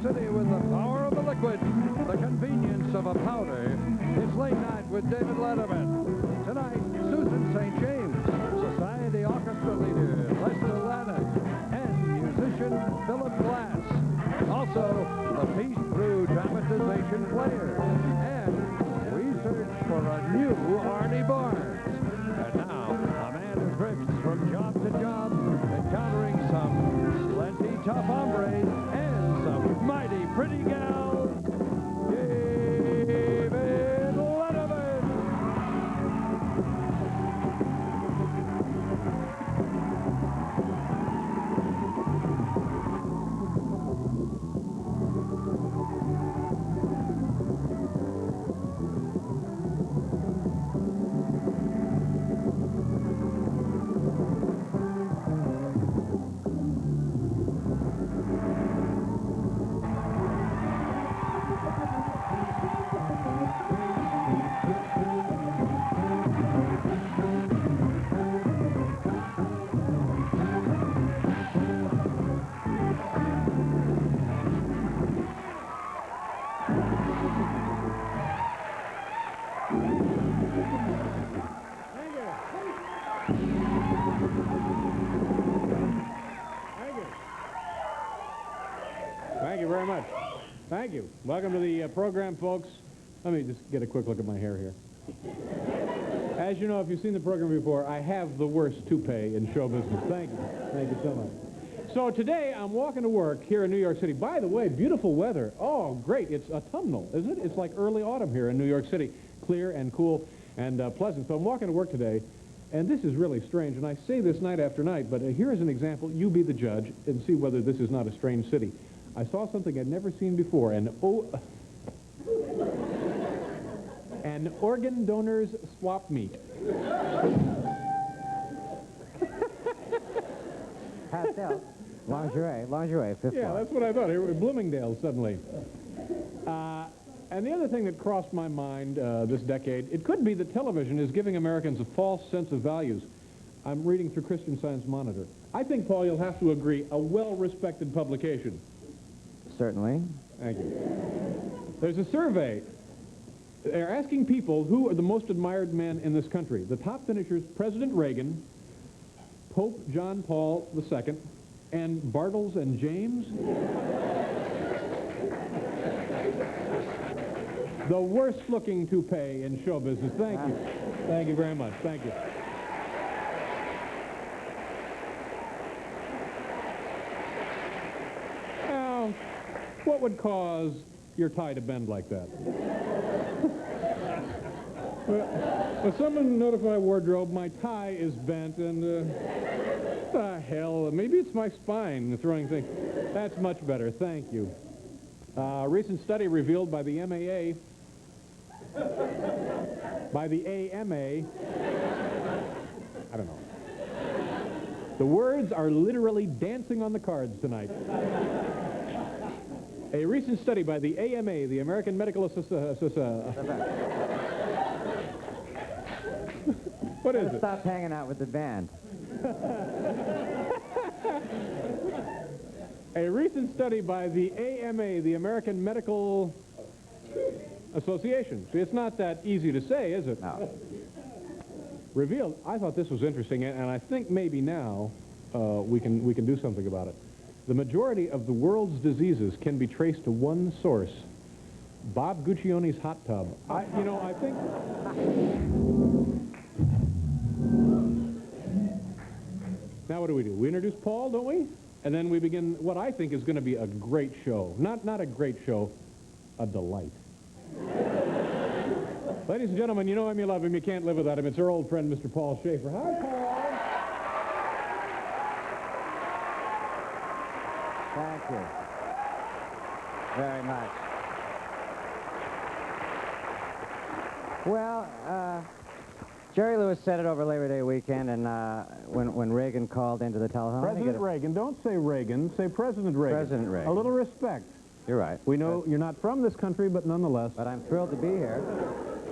City with the power of a liquid, the convenience of a powder. It's Late Night with David Letterman. Tonight, Susan St. James, Society Orchestra leader Lester Lannis, and musician Philip Glass. Also, the Peace Brew dramatization players, and we search for a new Arnie Barnes. And now, a man who drifts from job to job, encountering some plenty tough hombres and some mighty pretty gals, David Letterman. Thank you very much. Thank you. Welcome to the program, folks. Let me just get a quick look at my hair here. As you know, if you've seen the program before, I have the worst toupee in show business. Thank you. Thank you so much. So today, I'm walking to work here in New York City. By the way, beautiful weather. Oh, great. It's autumnal, isn't it? It's like early autumn here in New York City. Clear and cool and pleasant. So I'm walking to work today, and this is really strange. And I say this night after night, but here is an example. You be the judge and see whether this is not a strange city. I saw something I'd never seen before, an organ donor's swap meet. Pastel. Lingerie, fifth Yeah, floor. that's what I thought. Here, Bloomingdale, suddenly. And the other thing that crossed my mind this decade, it could be that television is giving Americans a false sense of values. I'm reading through Christian Science Monitor. I think, Paul, you'll have to agree, a well-respected publication. Certainly. Thank you. There's a survey. They're asking people who are the most admired men in this country. The top finishers, President Reagan, Pope John Paul II, and Bartles and James. The worst-looking toupee in show business. Thank you. Thank you very much. Thank you. Now, what would cause your tie to bend like that? Well, someone notify wardrobe, my tie is bent, and the hell, maybe it's my spine throwing things. That's much better, thank you. A recent study revealed by the AMA, I don't know. The words are literally dancing on the cards tonight. A recent study by the AMA, the American Medical Association. What is it? Stop hanging out with the band. A recent study by the AMA, the American Medical Association. See, it's not that easy to say, is it? No. Revealed. I thought this was interesting, and I think maybe now we can do something about it. The majority of the world's diseases can be traced to one source: Bob Guccione's hot tub. I think. Now what do? We introduce Paul, don't we? And then we begin what I think is going to be a great show. Not a great show, a delight. Ladies and gentlemen, you know him, you love him, you can't live without him. It's our old friend, Mr. Paul Schaefer. Hi, Paul. Thank you very much. Well, Jerry Lewis said it over Labor Day weekend, and when Reagan called into the telephone... President Reagan. Don't say Reagan. Say President Reagan. President Reagan. A little respect. You're right. We know you're not from this country, but nonetheless. But I'm thrilled to be here.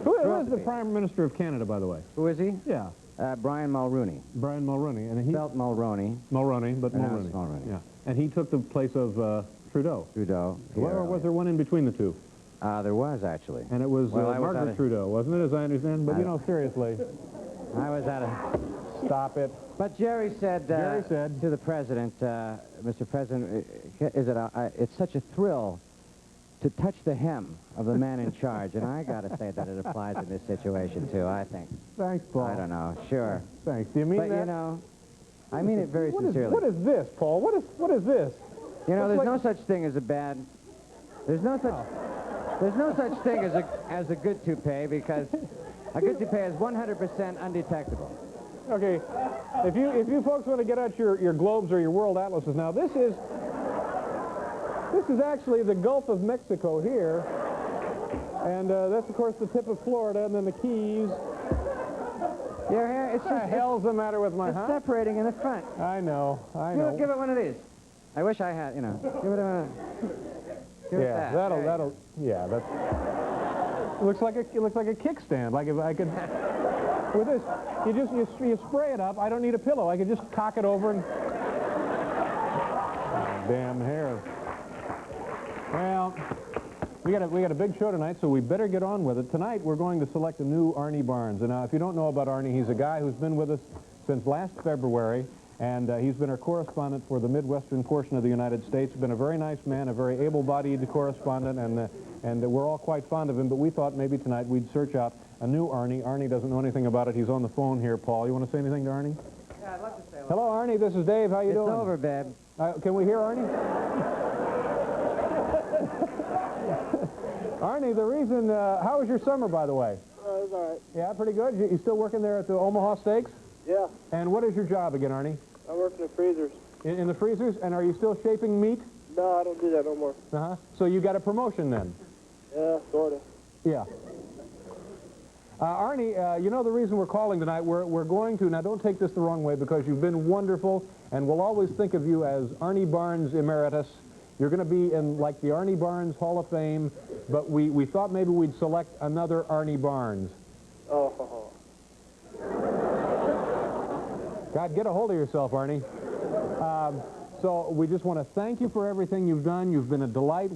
Who is the Prime Minister of Canada, by the way? Who is he? Yeah. Brian Mulroney. Brian Mulroney. And he... Spelt Mulroney. Mulroney, but Mulroney. Mulroney. Yeah. And he took the place of... Trudeau. Trudeau. Or was there one in between the two? There was, actually. And it was Well, Margaret Trudeau, wasn't it, as I understand? But, you know, seriously. I was at a... Stop it. But Jerry said to the president, Mr. President, it's such a thrill to touch the hem of the man in charge, and I got to say that it applies in this situation, too, I think. Thanks, Paul. I don't know, sure. Thanks. Do you mean that? But, you know, I mean it very sincerely. What is this, Paul? What is this? You know, there's no such thing as a bad... There's no such thing as a good toupee, because a good toupee is 100% undetectable. Okay, if you folks want to get out your globes or your world atlases now, this is actually the Gulf of Mexico here, and that's of course the tip of Florida, and then the Keys. Your hair, it's What the hell's the matter with my It's separating in the front. I know. Give it one of these. I wish I had, you know. Give it a... Give it that. That'll. Yeah, that's. It looks like a kickstand. Like if I could. With this, you spray it up. I don't need a pillow. I could just cock it over and... Damn hair. Well, we got a big show tonight, so we better get on with it. Tonight, we're going to select a new Arnie Barnes. And now, if you don't know about Arnie, he's a guy who's been with us since last February, and he's been our correspondent for the Midwestern portion of the United States. He's been a very nice man, a very able-bodied correspondent, and we're all quite fond of him, but we thought maybe tonight we'd search out a new Arnie. Arnie doesn't know anything about it. He's on the phone here, Paul. You want to say anything to Arnie? Yeah, I'd love to say hello. Hello, Arnie. This is Dave. How you doing? It's over, babe. Can we hear Arnie? Arnie, the reason... how was your summer, by the way? It was all right. Yeah, pretty good. You still working there at the Omaha Steaks? Yeah, And what is your job again, Arnie? I work in the freezers. In the freezers? And are you still shaping meat? No, I don't do that no more. Uh-huh. So you got a promotion then? Yeah, sort of. Yeah. Arnie, you know the reason we're calling tonight, we're going to, now don't take this the wrong way, because you've been wonderful, and we'll always think of you as Arnie Barnes Emeritus. You're going to be in, like, the Arnie Barnes Hall of Fame, but we thought maybe we'd select another Arnie Barnes. Oh. God, get a hold of yourself, Arnie. So we just want to thank you for everything you've done. You've been a delight.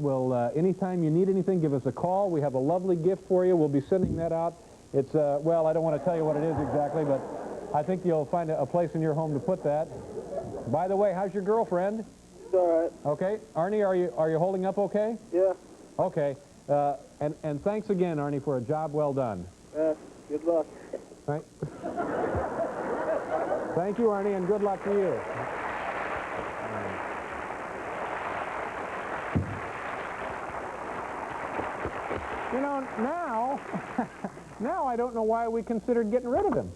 Anytime you need anything, give us a call. We have a lovely gift for you. We'll be sending that out. It's, well, I don't want to tell you what it is exactly, but I think you'll find a place in your home to put that. By the way, how's your girlfriend? It's all right. Okay. Arnie, are you holding up okay? Yeah. Okay. And thanks again, Arnie, for a job well done. Yeah, good luck. Right. Thank you, Arnie, and good luck to you. You know, now I don't know why we considered getting rid of him.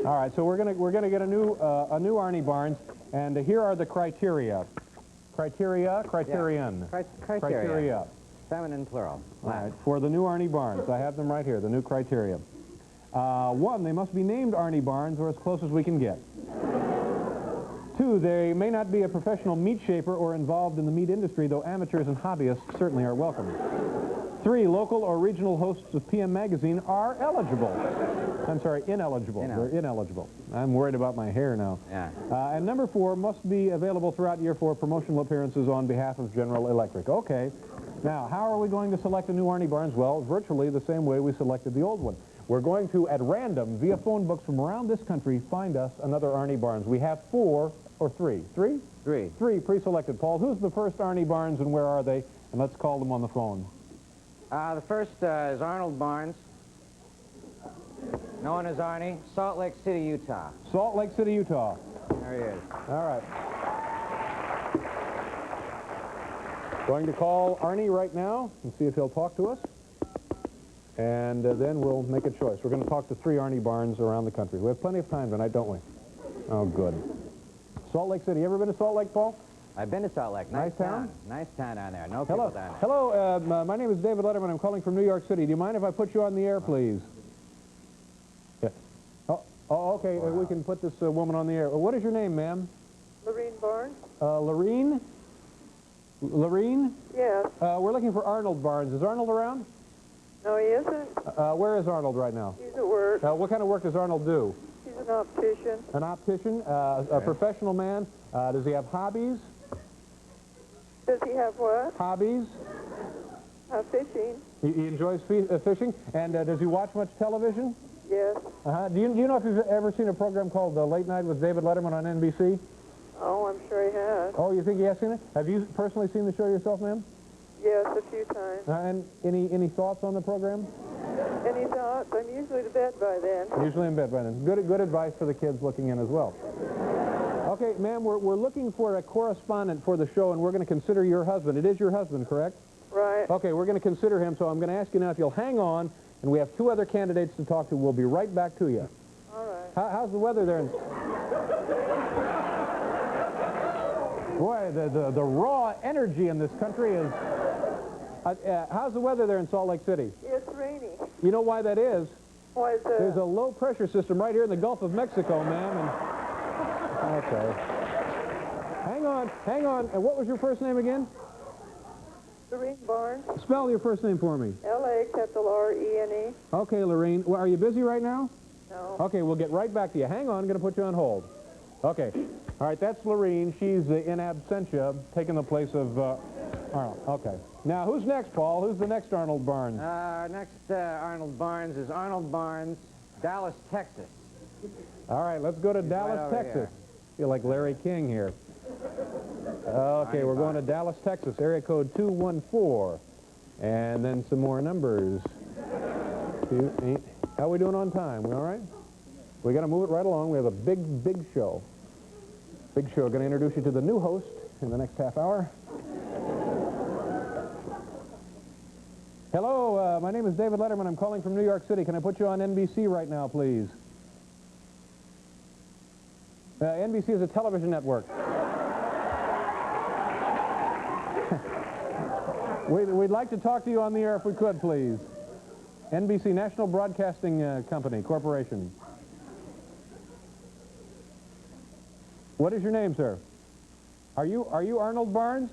All right, so we're gonna get a new Arnie Barnes, and here are the criteria. Criterion. Yeah. Criteria. Feminine plural. All right, for the new Arnie Barnes. I have them right here, the new criteria. One, they must be named Arnie Barnes, or as close as we can get. Two, they may not be a professional meat shaper or involved in the meat industry, though amateurs and hobbyists certainly are welcome. Three, local or regional hosts of PM Magazine are eligible. I'm sorry, ineligible. They're ineligible. I'm worried about my hair now. Yeah. And number four, must be available throughout year for promotional appearances on behalf of General Electric. Okay. Now, how are we going to select a new Arnie Barnes? Well, virtually the same way we selected the old one. We're going to, at random, via phone books from around this country, find us another Arnie Barnes. We have four or three. Three? Three pre-selected. Paul, who's the first Arnie Barnes and where are they? And let's call them on the phone. The first is Arnold Barnes, known as Arnie, Salt Lake City, Utah. Salt Lake City, Utah. There he is. All right. Going to call Arnie right now and see if he'll talk to us. And then we'll make a choice. We're going to talk to three Arnie Barnes around the country. We have plenty of time tonight, don't we? Oh, good. Salt Lake City. You ever been to Salt Lake, Paul? I've been to Salt Lake. Nice town? Nice town down there. No people down there. Hello. My name is David Letterman. I'm calling from New York City. Do you mind if I put you on the air, please? Yeah. Oh, okay. Wow. We can put this woman on the air. What is your name, ma'am? Lorene Barnes? Lorene? Lorene? Yes. We're looking for Arnold Barnes. Is Arnold around? No, he isn't. Where is Arnold right now? He's at work. What kind of work does Arnold do? He's an optician. An optician? A professional man? Does he have hobbies? Does have what? Hobbies? Fishing. He enjoys fishing. And does he watch much television? Yes. Do you know if you've ever seen a program called Late Night with David Letterman on NBC? Oh, I'm sure he has. Oh, you think he has seen it? Have you personally seen the show yourself, ma'am? Yes, a few times. And any thoughts on the program? Any thoughts? I'm usually to bed by then. Usually in bed by then. Good advice for the kids looking in as well. Okay, ma'am, we're looking for a correspondent for the show, and we're going to consider your husband. It is your husband, correct? Right. Okay, we're going to consider him, so I'm going to ask you now if you'll hang on, and we have 2 other candidates to talk to. We'll be right back to you. All right. How's the weather there? Boy, the raw energy in this country is... how's the weather there in Salt Lake City? It's rainy. You know why that is? Why is that? There's a low pressure system right here in the Gulf of Mexico, ma'am. Okay. Hang on. And what was your first name again? Lorene Barnes. Spell your first name for me. L-A-R-E-N-E. Okay, Lorene. Well, are you busy right now? No. Okay, we'll get right back to you. Hang on, I'm going to put you on hold. Okay. All right, that's Lorene. She's in absentia, taking the place of Arnold. Okay. Now, who's next, Paul? Who's the next Arnold Barnes? Our next Arnold Barnes is Arnold Barnes, Dallas, Texas. All right, let's go to Dallas, over Texas. here. Feel like Larry King here. Okay, we're going to Dallas, Texas, area code 214. And then some more numbers. 2, 8. How are we doing on time? We all right? We got to move it right along. We have a big show. Big show. Going to introduce you to the new host in the next half hour. Hello, my name is David Letterman. I'm calling from New York City. Can I put you on NBC right now, please? NBC is a television network. We'd like to talk to you on the air if we could, please. NBC, National Broadcasting Company, Corporation. What is your name, sir? Are you Arnold Barnes?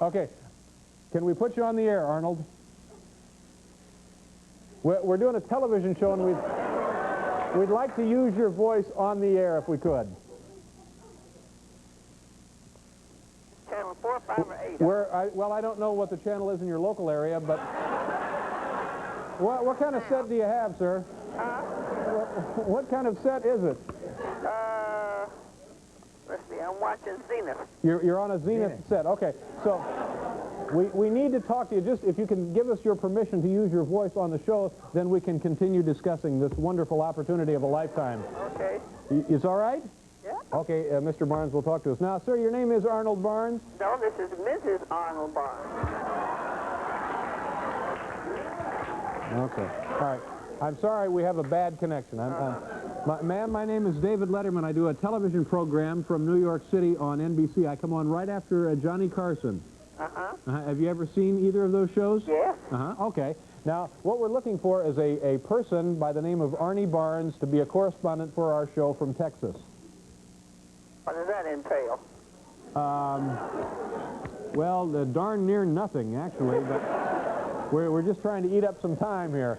Okay. Can we put you on the air, Arnold? We're doing a television show, and we'd like to use your voice on the air if we could. Channel 4, 5, or 8. Well, I don't know what the channel is in your local area, but what kind of set do you have, sir? What kind of set is it? Let's see, I'm watching Zenith. You're on a Zenith set. Okay, so we need to talk to you. Just if you can give us your permission to use your voice on the show, then we can continue discussing this wonderful opportunity of a lifetime. Okay. Is all right? Yeah. Okay, Mr. Barnes will talk to us. Now, sir, your name is Arnold Barnes? No, this is Mrs. Arnold Barnes. Okay. All right. I'm sorry we have a bad connection. Ma'am, my name is David Letterman. I do a television program from New York City on NBC. I come on right after Johnny Carson. Have you ever seen either of those shows? Yes. Okay. Now, what we're looking for is a person by the name of Arnie Barnes to be a correspondent for our show from Texas. What does that entail? Well, darn near nothing, actually, but we're just trying to eat up some time here.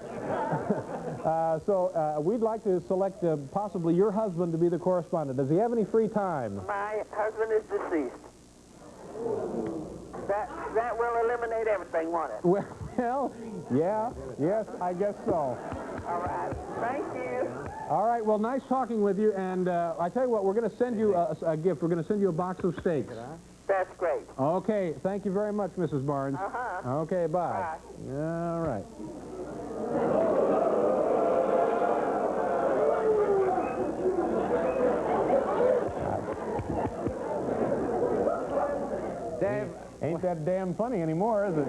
So we'd like to select possibly your husband to be the correspondent. Does he have any free time? My husband is deceased. That will eliminate everything, won't it? Well, yeah, yes, I guess so. All right. Thank you. All right, well, nice talking with you, and I tell you what, we're going to send you a gift. We're going to send you a box of steaks. That's great. Okay, thank you very much, Mrs. Barnes. Okay, bye. All right. Dave, Ain't that damn funny anymore, is it?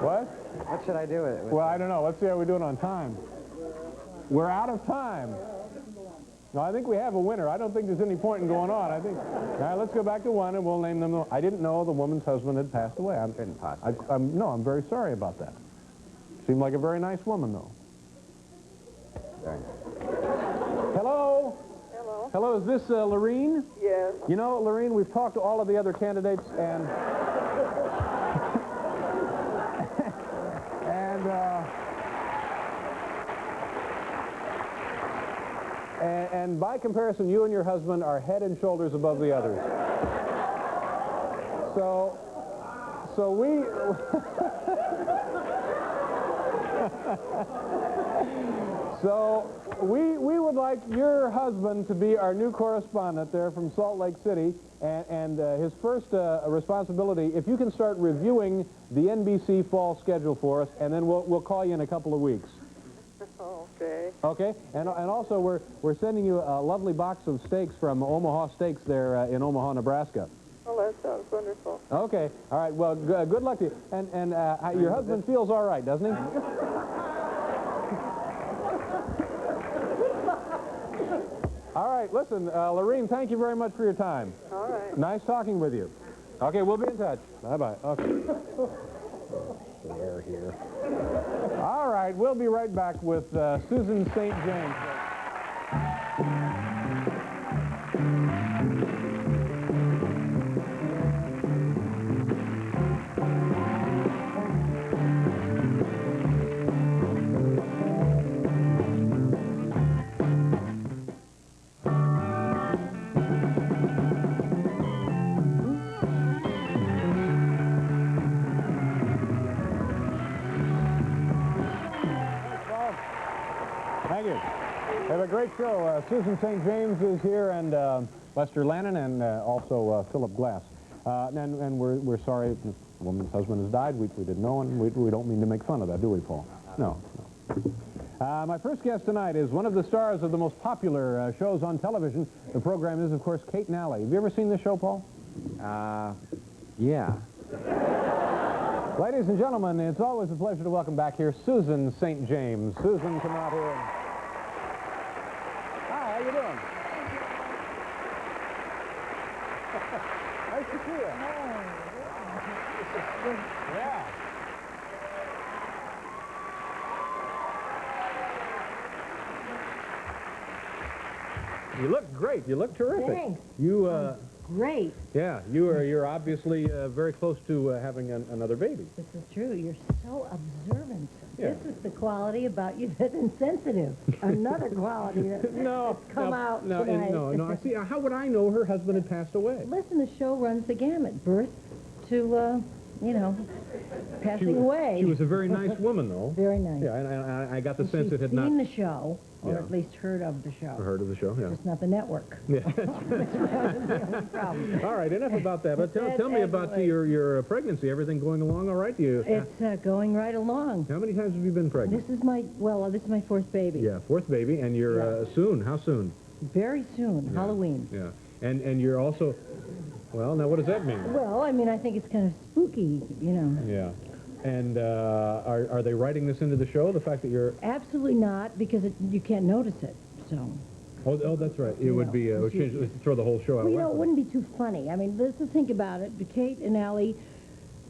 What? what should I do with it? Well, I don't know. Let's see how we do it on time. We're out of time. No, I think we have a winner. I don't think there's any point in going on. I think. All right, let's go back to one, and we'll name them. I didn't know the woman's husband had passed away. I'm very sorry about that. Seemed like a very nice woman, though. Hello? Hello. Hello, is this Lorene? Yes. You know, Lorene, we've talked to all of the other candidates, and... and by comparison, you and your husband are head and shoulders above the others. So, So we... So we would like your husband to be our new correspondent there from Salt Lake City, and his first responsibility, if you can start reviewing the NBC fall schedule for us, and then we'll call you in a couple of weeks. Okay. Okay, and also we're sending you a lovely box of steaks from Omaha Steaks there in Omaha, Nebraska. Oh, that sounds wonderful. Okay, all right, well, good luck to you. And your husband feels all right, doesn't he? All right, listen, Lorene, thank you very much for your time. All right. Nice talking with you. Okay, we'll be in touch. Bye-bye. Okay. Air here. All right, we'll be right back with Susan St. James. Thank you. We have a great show. Susan St. James is here, and Lester Lannon, and also Philip Glass. And we're sorry the woman's husband has died. We didn't know, and we don't mean to make fun of that, do we, Paul? No. My first guest tonight is one of the stars of the most popular shows on television. The program is, of course, Kate and Allie. Have you ever seen this show, Paul? Yeah. Ladies and gentlemen, it's always a pleasure to welcome back here Susan St. James. Susan, come out here. Hi, how you doing? Nice to see you. Yeah. You look great. You look terrific. Thanks. You, Great. yeah, you're obviously very close to having another baby. This is true. You're so observant. Yeah. This is the quality about you that's insensitive. Another quality that's come out tonight. No. I see. How would I know her husband had passed away? Listen, the show runs the gamut. Birth to, passing away. She was a very nice woman, though. Very nice. Yeah, and I got the sense She's it had not... seen the show, or Yeah. at least heard of the show. Heard of the show, yeah. Just not the network. Yeah. That was the only problem. All right, enough about that. But tell me about Anyway. your pregnancy. Everything going along all right? It's going right along. How many times have you been pregnant? This is my fourth baby. Yeah, fourth baby, and you're soon. How soon? Very soon, Halloween. Yeah, and you're also... Well, now what does that mean? Well, I mean, I think it's kind of spooky, Yeah. And are they writing this into the show, the fact that you're... Absolutely not, because you can't notice it, so. Oh, that's right. It would be... it would change, throw the whole show out. Well, it wouldn't be too funny. I mean, let's just think about it. Kate and Allie,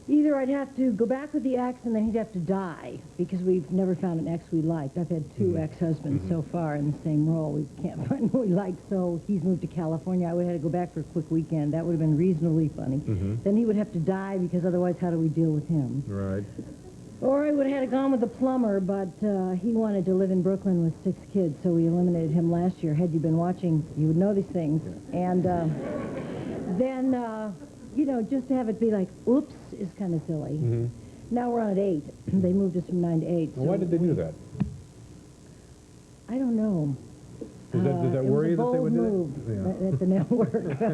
either I'd have to go back with the ex and then he'd have to die, because we've never found an ex we liked. I've had two ex-husbands so far in the same role. We can't find one we like, so he's moved to California. I would have had to go back for a quick weekend. That would have been reasonably funny. Then he would have to die, because otherwise how do we deal with him? Right. Or I would have had to gone with the plumber, but he wanted to live in Brooklyn with 6 kids, so we eliminated him last year. Had you been watching, you would know these things. And then, just to have it be like, oops, is kind of silly. Now we're on at 8. They moved us from 9 to 8. Well, why did they do that? I don't know. Does that worry you that they would do move that? at the network.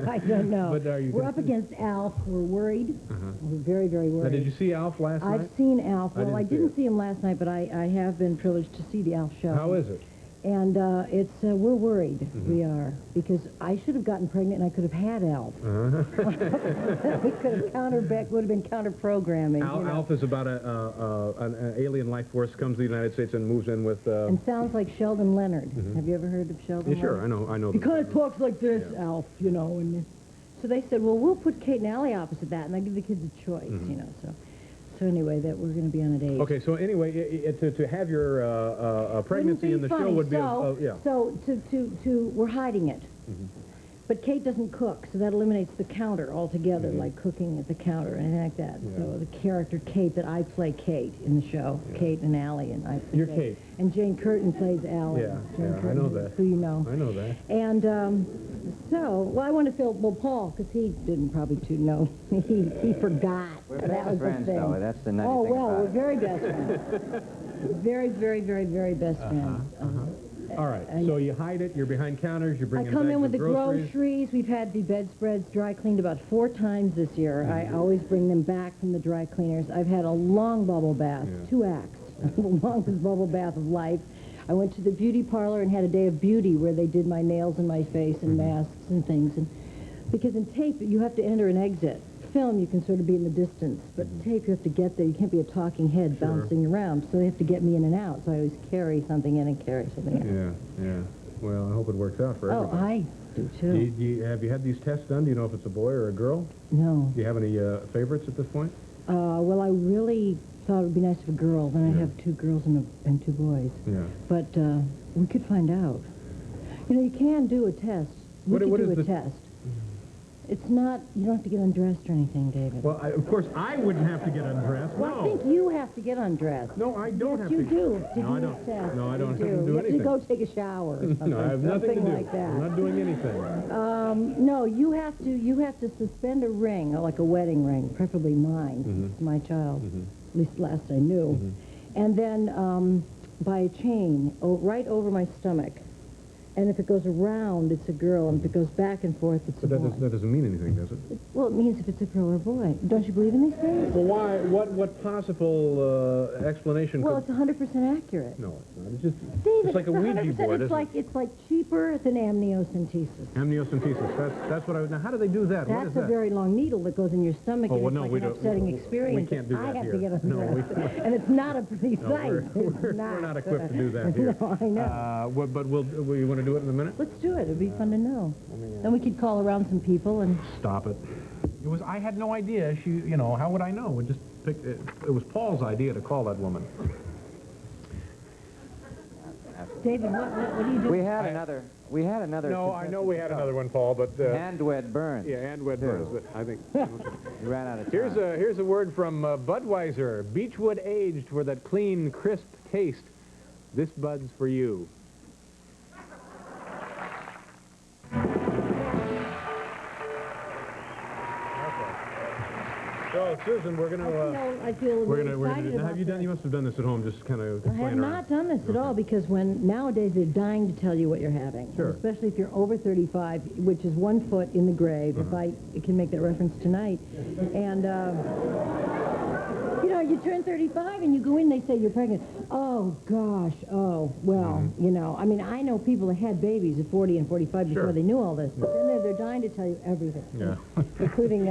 I don't know. But are you We're up against Alf. We're worried. We're very, very Now, worried. did you see Alf last night? I've seen Alf. I Well, I didn't see didn't it. see him last night, but I have been privileged to see the Alf show. How is it? And we're worried. We are. Because I should have gotten pregnant and I could have had Alf. We could have would have been counter-programming. Alf is about an alien life force comes to the United States and moves in with... And sounds like Sheldon Leonard. Have you ever heard of Sheldon yeah, sure, Leonard? I know. He kind of talks like this, Alf, And so they said, well, we'll put Kate and Allie opposite that, and I give the kids a choice, So anyway, that we're going to be on at 8. Okay, so anyway, to have your pregnancy in the show would be... So we're hiding it. But Kate doesn't cook, so that eliminates the counter altogether, like cooking at the counter or anything like that. Yeah. So the character Kate, that I play Kate in the show, Kate and Allie, and I play You're Kate. And Jane Curtin plays Allie. Yeah, Jane I Curtin, know that. Who you know. I know that. And well, I want to feel, Paul, because he didn't probably know. he forgot. We're that best was friends, the thing. though. That's the nutty Oh, thing well, about we're it. very best friends. Very, very, very, very best friends. All right, so you hide it, you're behind counters, you're I bringing come bags in with of the groceries. We've had the bedspreads dry cleaned about 4 times this year. I always bring them back from the dry cleaners. I've had a long bubble bath, 2 acts, the longest bubble bath of life. I went to the beauty parlor and had a day of beauty where they did my nails and my face and masks and things. And because in tape, you have to enter and exit. Film, you can sort of be in the distance, but tape, you have to get there. You can't be a talking head bouncing around, so they have to get me in and out. So I always carry something in and carry something out. Yeah. Well, I hope it works out for Oh, everybody. I do too. Have you had these tests done? Do you know if it's a boy or a girl? No. Do you have any favorites at this point? Well, I really thought it would be nice if a girl. Then I'd have 2 girls and 2 boys. Yeah. But we could find out. You know, you can do a test. We could do a test. It's not, you don't have to get undressed or anything, David. Well, of course, I wouldn't have to get undressed. Well, No. I think you have to get undressed. No, I don't have to. Yes, you do. No, I don't. Test. No, I don't have You to do You have anything. to go take a shower or something. No, I have nothing to something do. like that. I'm not doing anything. No, you have to suspend a ring, like a wedding ring, preferably mine. It's my child, at least last I knew. And then by a chain right over my stomach. And if it goes around, it's a girl, and if it goes back and forth, it's a But boy. that doesn't mean anything, does it? Well, it means if it's a girl or a boy. Don't you believe in these things? Well, why? What possible explanation Well, could... it's 100% accurate. No, it's not. It's just... David, it's like a Ouija 100%, board, it's isn't it's like cheaper than amniocentesis. Amniocentesis. That's what I... Now, how do they do that? What is That's a that? very long needle that goes in your stomach, Oh, and well, it's no, like we an don't- upsetting we experience. can't do I that have here. to get No, undressed. And it's not a pretty No, sight. we're not equipped to do that here. No, I know. But you want to do it in a minute? Let's do it. It'd be fun to know. Then we could call around some people and... Stop it. I had no idea. How would I know? We just picked it. It was Paul's idea to call that woman. David, what do you do? We had another. No, I know we had another one, Paul, but... Handwed Burns. Yeah, and Wed Burns, but I think... We ran out of time. Here's a word from Budweiser. Beechwood aged for that clean, crisp taste. This Bud's for you. So, Susan, we're going to... I feel a little excited about Have you done? this. You must have done this at home, just kind of I have playing around. not done this at all, because nowadays they're dying to tell you what you're having. Sure. Especially if you're over 35, which is 1 foot in the grave, if I can make that reference tonight. And, you turn 35 and you go in, they say you're pregnant. Oh, gosh, I mean, I know people that had babies at 40 and 45 before they knew all this, but then they're dying to tell you everything. Yeah. Including,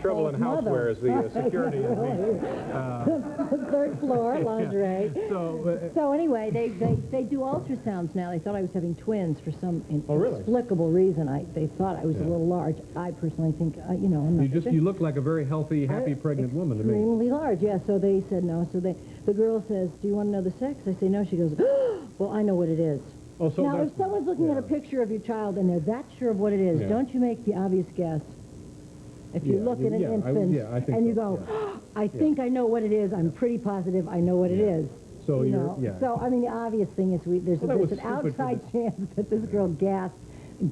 trouble in Paul's houseware is the security. The 3rd floor, lingerie. So anyway, they do ultrasounds now. They thought I was having twins for some inexplicable reason. They thought I was a little large. I personally think, I'm not. You look like a very healthy, happy, pregnant woman to me. Extremely large, yeah. So they said no. So the girl says, do you want to know the sex? I say no. She goes, well, I know what it is. Oh, so now, if someone's looking at a picture of your child and they're that sure of what it is, don't you make the obvious guess? If you look at an infant and you go, I think I know what it is, I'm pretty positive I know what it is. So So, I mean, the obvious thing is there's an outside chance that this girl gasped.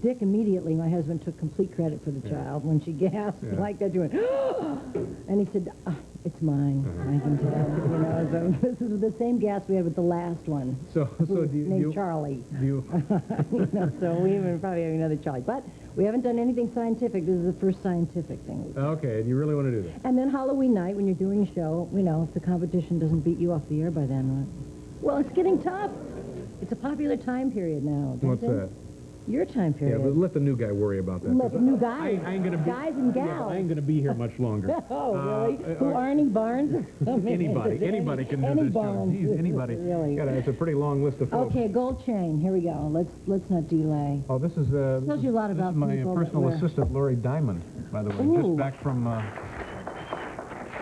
Dick immediately, my husband, took complete credit for the child. When she gasped like that, she went, and he said, it's mine. I can tell. So this is the same gasp we had with the last one. So do you... Named Charlie. Do you... So we even probably have another Charlie. But we haven't done anything scientific. This is the first scientific thing we've done. Okay, and you really want to do that? And then Halloween night, when you're doing a show, if the competition doesn't beat you off the air by then, well, it's getting tough. It's a popular time period now. What's that? Your time period. Yeah, but let the new guy worry about that. Let the new guys. I ain't gonna be, guys and gals. Yeah, I ain't going to be here much longer. Oh, really? Who, Arnie Barnes? Anybody can do this Barnes. job. Geez, anybody. Really? It's a pretty long list of folks. Okay, gold chain. Here we go. Let's not delay. Oh, this is tells you a lot about my people personal that assistant, Lori Diamond, by the way. Just back from...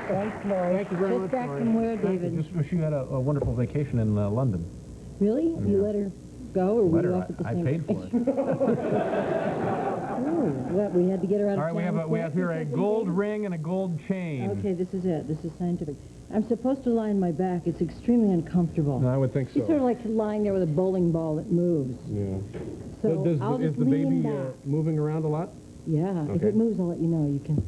Thanks, Lori. Thank you very much, Just back Lori. from where, David? She had a wonderful vacation in London. Really? You let her go, or were you off at the I same paid for it. What, we had to get her out of All right, town? we have here a gold ring and a gold chain. Okay, this is it. This is scientific. I'm supposed to lie on my back. It's extremely uncomfortable. No, I would think so. It's sort of like lying there with a bowling ball that moves. Yeah. So I'll is just the lean baby back. moving around a lot? Yeah, if Okay. it moves, I'll let you know. You can. Okay.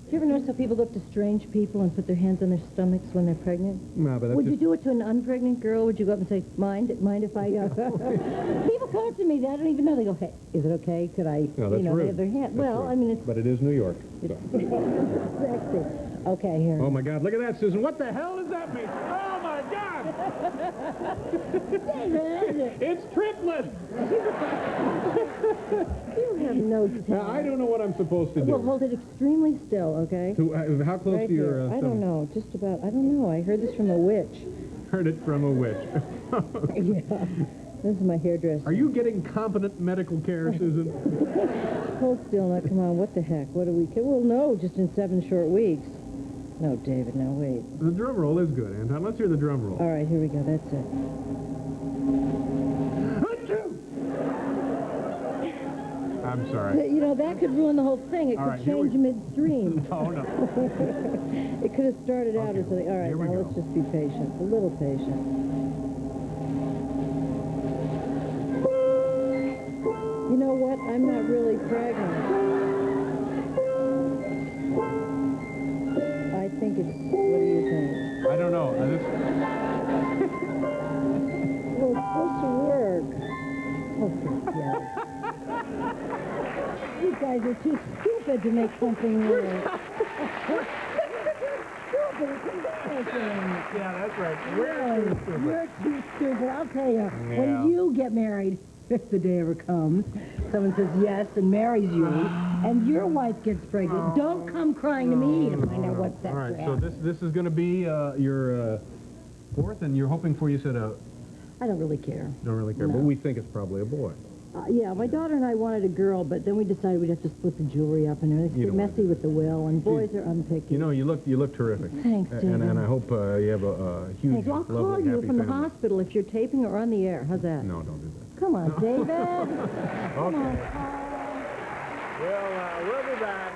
Do you ever notice how people look to strange people and put their hands on their stomachs when they're pregnant? No, but that's Would you just... do it to an unpregnant girl? Would you go up and say, mind if I... People come up to me, I don't even know. They go, hey, is it okay? Could I, No, that's they rude. have their hand. That's Well, rude. I mean, it's... But it is New York. Sexy. Okay, here. Oh, my God. Look at that, Susan. What the hell does that mean? Oh, my God. It's triplets. You have no talent. Now, I don't know what I'm supposed to do. Well, hold it extremely still, okay? How close Right to your... here. I stomach? don't know. Just about. I don't know. I heard this from a witch. Heard it from a witch. Yeah. This is my hairdresser. Are you getting competent medical care, Susan? Hold still now. Come on. What the heck? What do we... Well, no, just in 7 short weeks. No, David, no, wait. The drum roll is good, Anton. Let's hear the drum roll. All right, here we go. That's it. I'm sorry. You know, that could ruin the whole thing. It All could right, here change we- midstream. Oh, no. It could have started out Okay, as something. All right, here we now go. let's just be patient. A little patient. You know what? I'm not really pregnant. I think it's... What do you think? I don't know. Well, it's supposed to work. Oh, forget it. You guys are too stupid to make something work. Stupid. It's embarrassing. Yeah, that's right. Really, you're too stupid. I'll tell you, Yeah. when you get married, if the day ever comes, someone says yes and marries you, and your wife gets pregnant, don't come crying to me to find out what sex All right, you so have. this is going to be your fourth, and you're hoping for, you said, I don't really care. don't really care, No. but we think it's probably a boy. Yeah, my daughter and I wanted a girl, but then we decided we'd have to split the jewelry up and everything. You It's don't want messy with the will, and boys are unpicky. You know, you look terrific. Thanks, David. And I hope you have a huge, Thanks. Well, I'll call lovely, you happy from the family. hospital if you're taping or on the air. How's that? No, don't do that. Come on, David. Okay. Come on, We'll be back.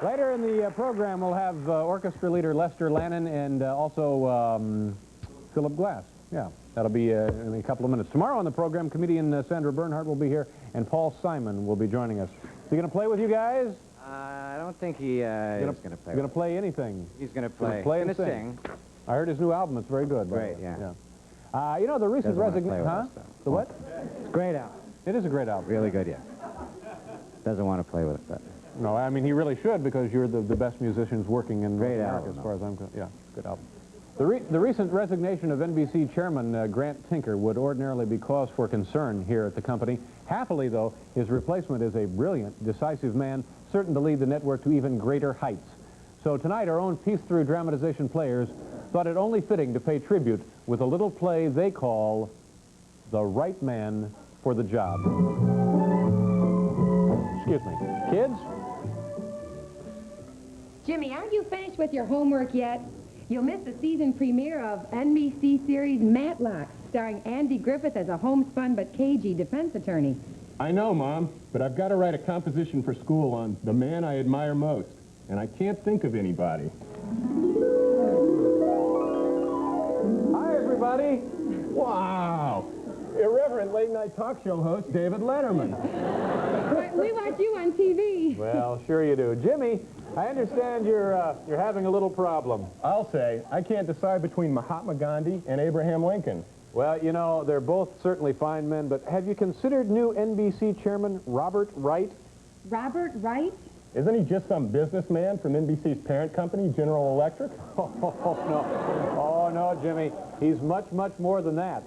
Later in the program, we'll have orchestra leader Lester Lannon and also Philip Glass. Yeah, that'll be in a couple of minutes. Tomorrow on the program, comedian Sandra Bernhardt will be here, and Paul Simon will be joining us. Is he going to play with you guys? I don't think he is going to play. He's going to play anything. He's going to play. Play and He's gonna sing. I heard his new album. It's very good. by the Great, way. yeah. You know, the recent Doesn't wanna play resignation... with Huh? us, though. The what? It's a great album. It is a great album. Really good, yeah. Doesn't want to play with us, but... No, I mean, he really should, because you're the best musicians working in North Great America, album, as far as I'm concerned. Yeah, good album. The recent resignation of NBC chairman Grant Tinker would ordinarily be cause for concern here at the company. Happily, though, his replacement is a brilliant, decisive man, certain to lead the network to even greater heights. So tonight, our own piece-through dramatization players thought it only fitting to pay tribute with a little play they call The Right Man for the Job. Excuse me. Kids? Jimmy, aren't you finished with your homework yet? You'll miss the season premiere of NBC series Matlock, starring Andy Griffith as a homespun but cagey defense attorney. I know, Mom, but I've got to write a composition for school on the man I admire most, and I can't think of anybody. Hi, everybody. Wow! Irreverent late-night talk show host David Letterman. We watch you on TV. Well, sure you do. Jimmy, I understand you're having a little problem. I'll say, I can't decide between Mahatma Gandhi and Abraham Lincoln. Well, you know, they're both certainly fine men, but have you considered new NBC chairman Robert Wright? Robert Wright? Isn't he just some businessman from NBC's parent company, General Electric? Oh, no. Oh, no, Jimmy. He's much, much more than that.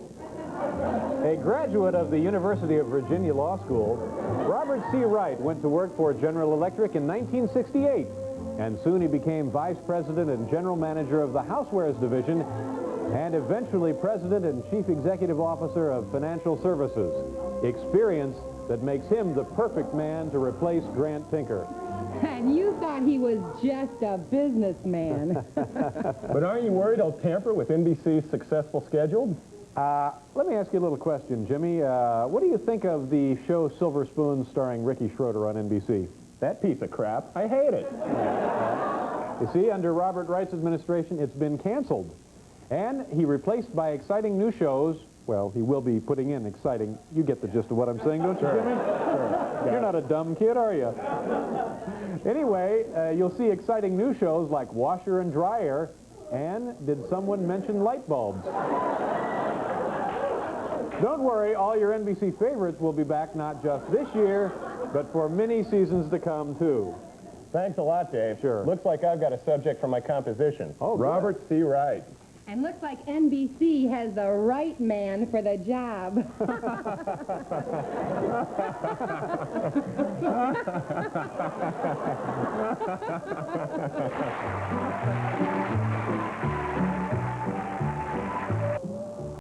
A graduate of the University of Virginia Law School, Robert C. Wright went to work for General Electric in 1968, and soon he became vice president and general manager of the housewares division, and eventually president and chief executive officer of financial services. Experience that makes him the perfect man to replace Grant Tinker. And you thought he was just a businessman. But aren't you worried he'll tamper with NBC's successful schedule? Let me ask you a little question, Jimmy. What do you think of the show Silver Spoon starring Ricky Schroeder on NBC? That piece of crap. I hate it. You see, under Robert Wright's administration, it's been canceled. And he replaced by exciting new shows. Well, he will be putting in exciting. You get the gist of what I'm saying, don't you, Jimmy? Sure. You're not a dumb kid, are you? Anyway, you'll see exciting new shows like Washer and Dryer, and did someone mention light bulbs? Don't worry, all your NBC favorites will be back not just this year, but for many seasons to come, too. Thanks a lot, Dave. Sure. Looks like I've got a subject for my composition. Oh, good. Robert C. Wright. And looks like NBC has the right man for the job.